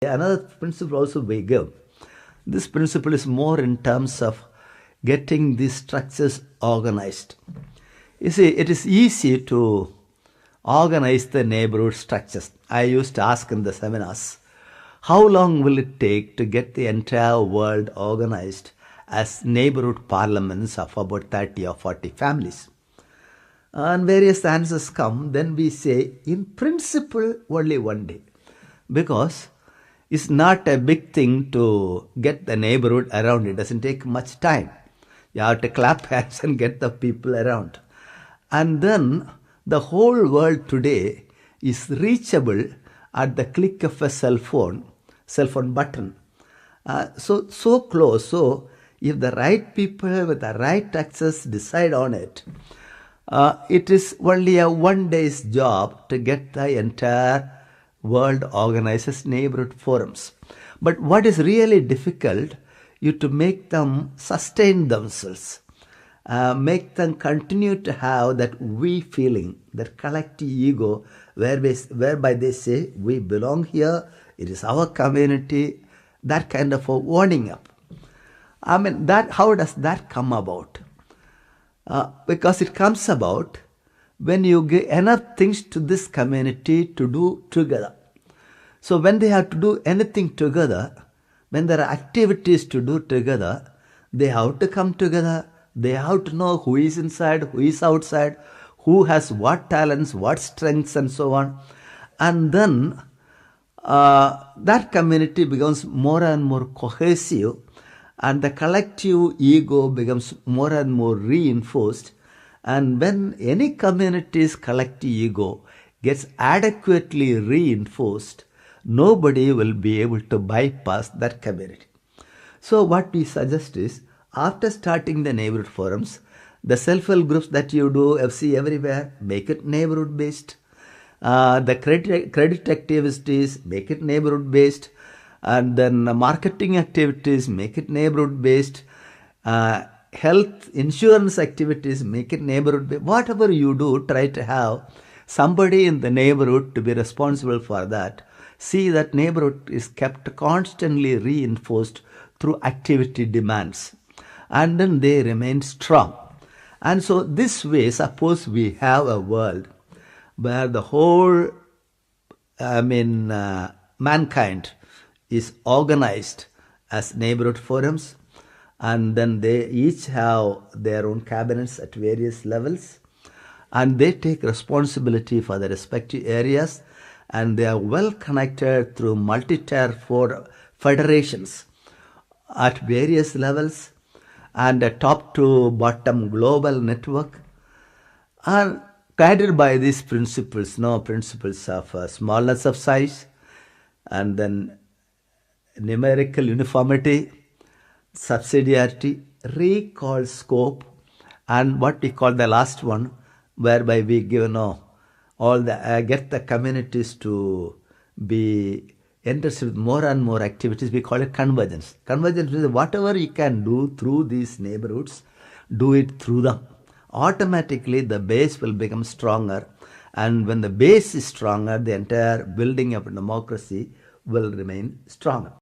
Another principle also we give. This principle is more in terms of getting these structures organized. You see, it is easy to organize the neighborhood structures. I used to ask in the seminars, how long will it take to get the entire world organized as neighborhood parliaments of about 30 or 40 families? And various answers come. Then we say, in principle, only one day. Because it's not a big thing to get the neighborhood around. It doesn't take much time. You have to clap hands and get the people around. And then the whole world today is reachable at the click of a cell phone button. So close. So if the right people with the right access decide on it, it is only a one day's job to get the entire world organized as neighborhood forums. But what is really difficult is to make them sustain themselves, make them continue to have that we feeling, that collective ego, whereby they say, we belong here, it is our community, that kind of a warning up. I mean, how does that come about? Because it comes about when you give enough things to this community to do together. So when they have to do anything together, when there are activities to do together, they have to come together. They have to know who is inside, who is outside, who has what talents, what strengths, and so on. And then that community becomes more and more cohesive, and the collective ego becomes more and more reinforced. And when any community's collective ego gets adequately reinforced, nobody will be able to bypass that community. So what we suggest is, after starting the neighborhood forums, the self-help groups that you do, FC everywhere, make it neighborhood based. The credit activities, make it neighborhood based. And then marketing activities, make it neighborhood based. Health insurance activities, make it neighborhood based. Whatever you do, try to have somebody in the neighborhood to be responsible for that. See that neighborhood is kept constantly reinforced through activity demands. And then they remain strong. And so this way, suppose we have a world where the whole, mankind is organized as neighborhood forums, and then they each have their own cabinets at various levels, and they take responsibility for the respective areas, and they are well connected through multi-tier federations at various levels, and a top to bottom global network, are guided by these principles, principles of smallness of size, and then numerical uniformity, subsidiarity, recall scope, and what we call the last one, whereby we give get the communities to be interested with more and more activities. We call it convergence. Convergence means whatever you can do through these neighborhoods, do it through them. Automatically the base will become stronger, and when the base is stronger, the entire building of democracy will remain stronger.